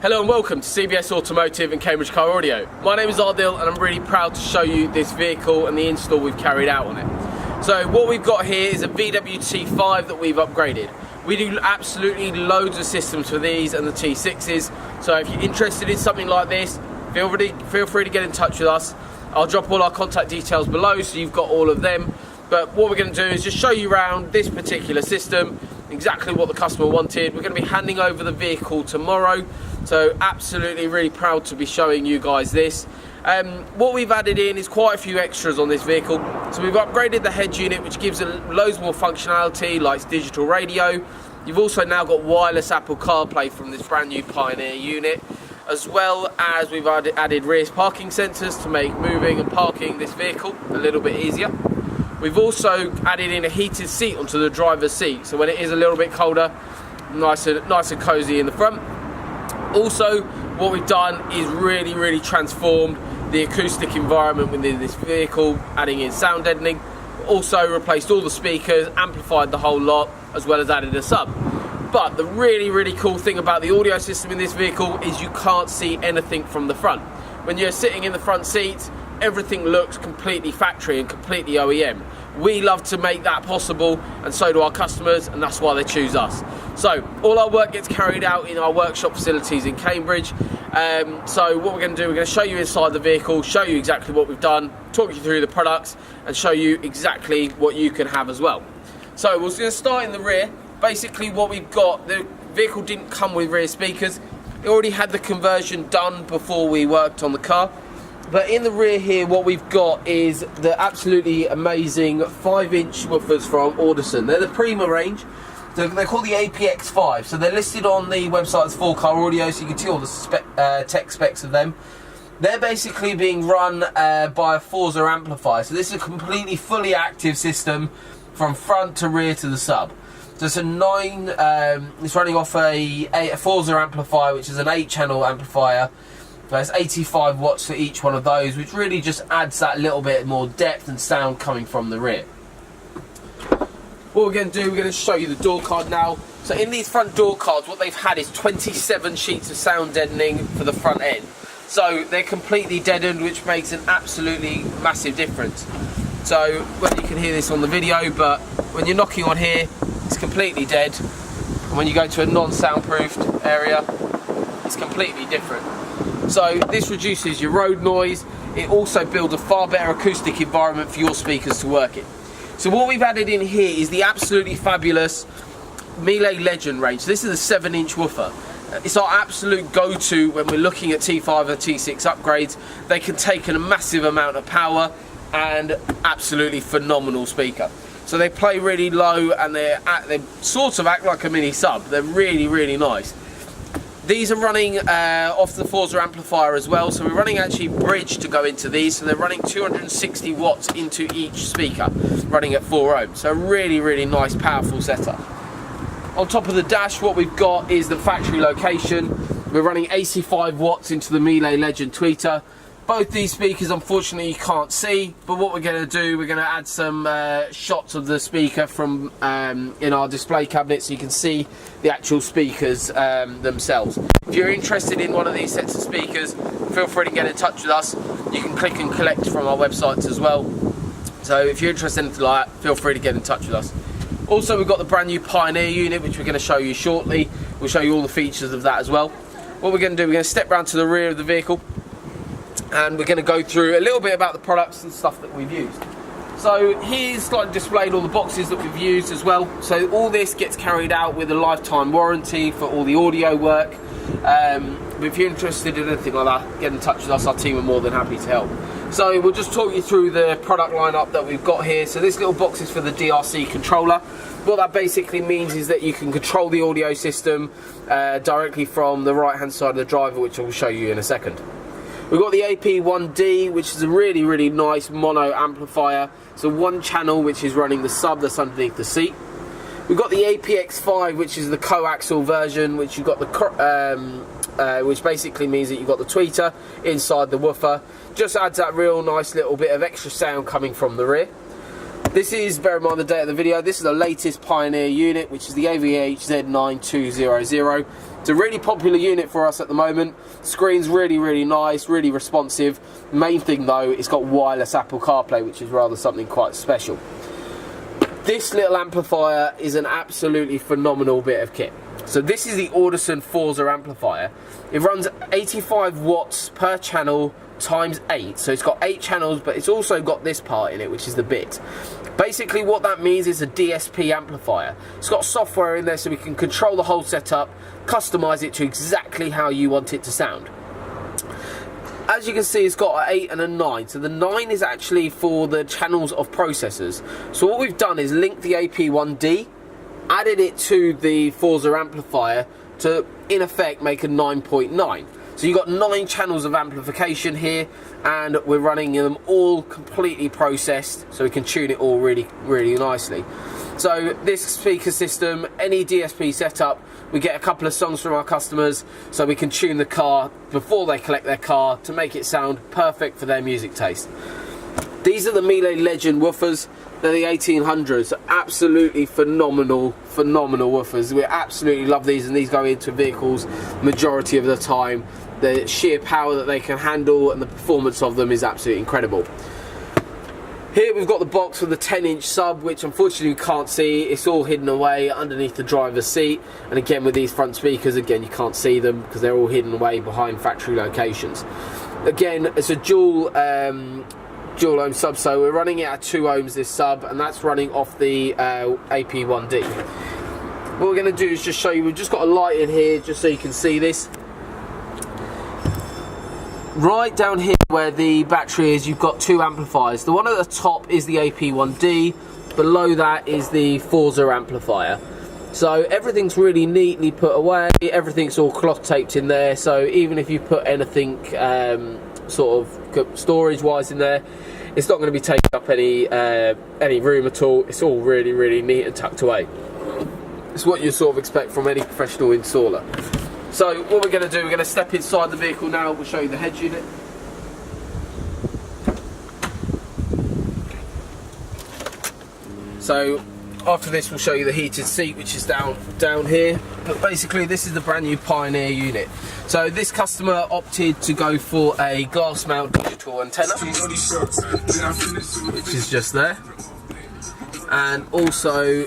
Hello and welcome to CBS Automotive and Cambridge Car Audio. My name is Ardil and I'm really proud to show you this vehicle and the install we've carried out on it. So what we've got here is a VW T5 that we've upgraded. We do absolutely loads of systems for these and the T6s, so if you're interested in something like this, feel free to get in touch with us. I'll drop all our contact details below so you've got all of them. But what we're going to do is just show you around this particular system, exactly what the customer wanted. We're going to be handing over the vehicle tomorrow, so absolutely really proud to be showing you guys this. What we've added in is quite a few extras on this vehicle. So we've upgraded the head unit, which gives it loads more functionality, like digital radio. You've also now got wireless Apple CarPlay from this brand new Pioneer unit, as well as we've added rear parking sensors to make moving and parking this vehicle a little bit easier. We've also added in a heated seat onto the driver's seat, so when it is a little bit colder, nice and cozy in the front. Also, what we've done is really transformed the acoustic environment within this vehicle, adding in sound deadening. Also replaced all the speakers, amplified the whole lot, as well as added a sub. But the really cool thing about the audio system in this vehicle is you can't see anything from the front. When you're sitting in the front seat, everything looks completely factory and completely OEM. We love to make that possible, and so do our customers, and that's why they choose us. So all our work gets carried out in our workshop facilities in Cambridge. So what we're going to do, we're going to show you inside the vehicle, show you exactly what we've done, talk you through the products, and show you exactly what you can have as well. So we're going to start in the rear. Basically what we've got, the vehicle didn't come with rear speakers. It already had the conversion done before we worked on the car. But in the rear here, what we've got is the absolutely amazing 5-inch woofers from Audison. They're the Prima range. They're called the APX5. So they're listed on the website as 4Car Audio, so you can see all the tech specs of them. They're basically being run by a Forza amplifier. So this is a completely fully active system from front to rear to the sub. So it's it's running off a Forza amplifier, which is an 8-channel amplifier. There's 85 watts for each one of those, which really just adds that little bit more depth and sound coming from the rear. What we're going to do, we're going to show you the door card now. So in these front door cards, what they've had is 27 sheets of sound deadening for the front end. So they're completely deadened, which makes an absolutely massive difference. So, well, you can hear this on the video, but when you're knocking on here, it's completely dead. And when you go to a non-soundproofed area, it's completely different. So this reduces your road noise. It also builds a far better acoustic environment for your speakers to work in. So what we've added in here is the absolutely fabulous Miele Legend range. This is a 7-inch woofer. It's our absolute go-to when we're looking at T5 or T6 upgrades. They can take in a massive amount of power and absolutely phenomenal speaker. So they play really low and they sort of act like a mini sub. They're really nice. These are running off the Forza amplifier as well, so we're running actually bridge to go into these, so they're running 260 watts into each speaker, running at 4 ohms, so really nice powerful setup. On top of the dash, what we've got is the factory location. We're running 85 watts into the Miele Legend tweeter. Both these speakers, unfortunately, you can't see, but what we're going to do, we're going to add some shots of the speaker from in our display cabinet so you can see the actual speakers themselves. If you're interested in one of these sets of speakers, feel free to get in touch with us. You can click and collect from our websites as well. So if you're interested in anything like that, feel free to get in touch with us. Also, we've got the brand new Pioneer unit, which we're going to show you shortly. We'll show you all the features of that as well. What we're going to do, we're going to step round to the rear of the vehicle, and we're going to go through a little bit about the products and stuff that we've used. So here's like displayed all the boxes that we've used as well. So all this gets carried out with a lifetime warranty for all the audio work. But if you're interested in anything like that, get in touch with us. Our team are more than happy to help. So we'll just talk you through the product lineup that we've got here. So this little box is for the DRC controller. What that basically means is that you can control the audio system directly from the right hand side of the driver, which I will show you in a second. We've got the AP1D, which is a really nice mono amplifier. So one channel which is running the sub that's underneath the seat. We've got the APX5, which is the coaxial version, which you've got the which basically means that you've got the tweeter inside the woofer. Just adds that real nice little bit of extra sound coming from the rear. This is, bear in mind the date of the video, this is the latest Pioneer unit, which is the AVH Z9200. It's a really popular unit for us at the moment. Screen's really nice, really responsive. Main thing though, it's got wireless Apple CarPlay, which is rather something quite special. This little amplifier is an absolutely phenomenal bit of kit. So this is the Audison Forza amplifier. It runs 85 watts per channel times 8, so it's got 8 channels, but it's also got this part in it, which is the bit. Basically what that means is a DSP amplifier. It's got software in there so we can control the whole setup, customize it to exactly how you want it to sound. As you can see, it's got an 8 and a 9, so the 9 is actually for the channels of processors. So what we've done is linked the AP1D, added it to the Forza amplifier to, in effect, make a 9.9. So you've got 9 channels of amplification here, and we're running them all completely processed, so we can tune it all really nicely. So this speaker system, any DSP setup, we get a couple of songs from our customers, so we can tune the car before they collect their car to make it sound perfect for their music taste. These are the Miele Legend woofers. They're the 1800s. Absolutely phenomenal woofers. We absolutely love these, and these go into vehicles majority of the time. The sheer power that they can handle and the performance of them is absolutely incredible. Here we've got the box with the 10-inch sub, which unfortunately you can't see. It's all hidden away underneath the driver's seat, and again with these front speakers, again you can't see them because they're all hidden away behind factory locations. Again, it's a dual ohm sub, so we're running it at 2 ohms this sub, and that's running off the AP1D. What we're going to do is just show you, we've just got a light in here just so you can see this. Right down here where the battery is, you've got 2 amplifiers. The one at the top is the AP1D, below that is the Forza amplifier. So everything's really neatly put away, everything's all cloth taped in there, so even if you put anything sort of storage wise in there, it's not going to be taking up any room at all. It's all really neat and tucked away. It's what you sort of expect from any professional installer. So what we're going to do, we're going to step inside the vehicle now. We'll show you the head unit. So after this we'll show you the heated seat, which is down here. But basically this is the brand new Pioneer unit. So this customer opted to go for a glass mount digital antenna, which is just there, and also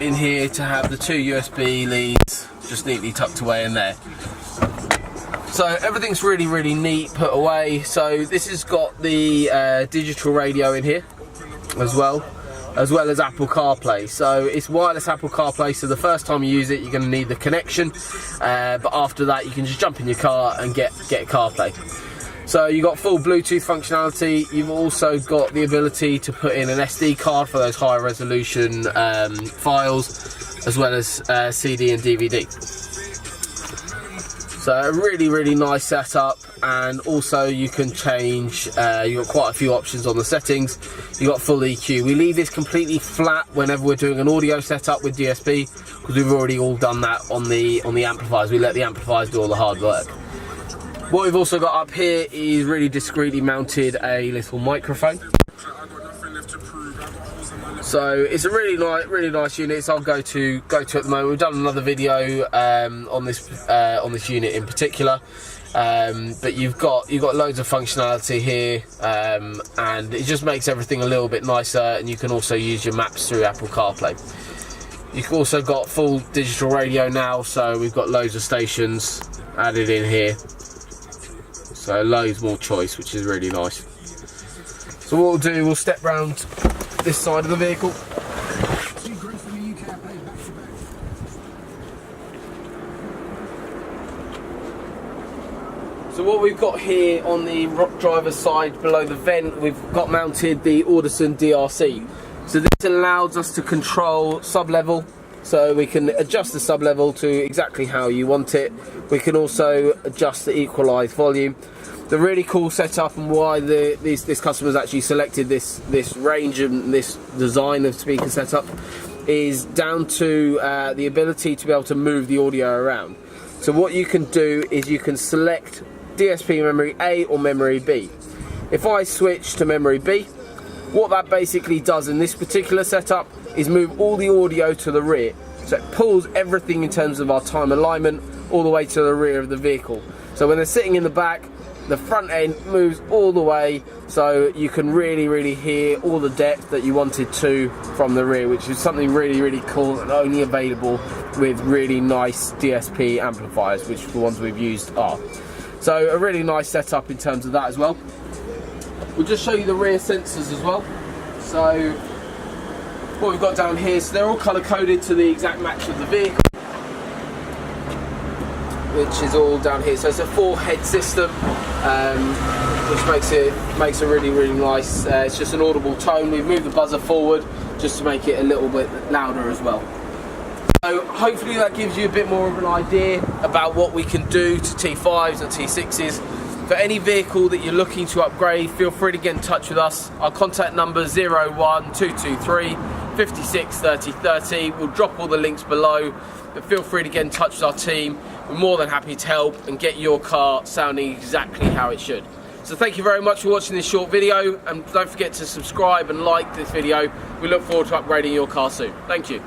in here to have the 2 USB leads just neatly tucked away in there. So everything's really neat put away. So this has got the digital radio in here as well as Apple CarPlay. So it's wireless Apple CarPlay, so the first time you use it you're going to need the connection, but after that you can just jump in your car and get CarPlay. So you've got full Bluetooth functionality. You've also got the ability to put in an SD card for those higher resolution files, as well as CD and DVD. So a really nice setup, and also you can change, you've got quite a few options on the settings. You've got full EQ. We leave this completely flat whenever we're doing an audio setup with DSP, because we've already all done that on the amplifiers. We let the amplifiers do all the hard work. What we've also got up here is really discreetly mounted a little microphone. So it's a really nice unit. So I'll go to at the moment. We've done another video on this unit in particular, but you've got loads of functionality here, and it just makes everything a little bit nicer. And you can also use your maps through Apple CarPlay. You've also got full digital radio now, so we've got loads of stations added in here. So loads more choice, which is really nice. So what we'll do, we'll step round this side of the vehicle. So what we've got here on the driver's side below the vent, we've got mounted the Audison DRC. So this allows us to control sub-level, so we can adjust the sub-level to exactly how you want it. We can also adjust the equalised volume. The really cool setup, and why this customer's actually selected this range and this design of speaker setup, is down to the ability to be able to move the audio around. So what you can do is you can select DSP memory A or memory B. If I switch to memory B, What that basically does in this particular setup is move all the audio to the rear. So it pulls everything in terms of our time alignment all the way to the rear of the vehicle. So when they're sitting in the back, the front end moves all the way, so you can really hear all the depth that you wanted to from the rear, which is something really cool and only available with really nice DSP amplifiers, which the ones we've used are. So a really nice setup in terms of that as well. We'll just show you the rear sensors as well. So what we've got down here, so they're all colour coded to the exact match of the vehicle, which is all down here. So it's a 4-head system, which makes a really nice. It's just an audible tone. We've moved the buzzer forward just to make it a little bit louder as well. So hopefully that gives you a bit more of an idea about what we can do to T5s and T6s. For any vehicle that you're looking to upgrade, feel free to get in touch with us. Our contact number is 01223 56 30 30. We'll drop all the links below, but feel free to get in touch with our team. We're more than happy to help and get your car sounding exactly how it should. So thank you very much for watching this short video, and don't forget to subscribe and like this video. We look forward to upgrading your car soon. Thank you.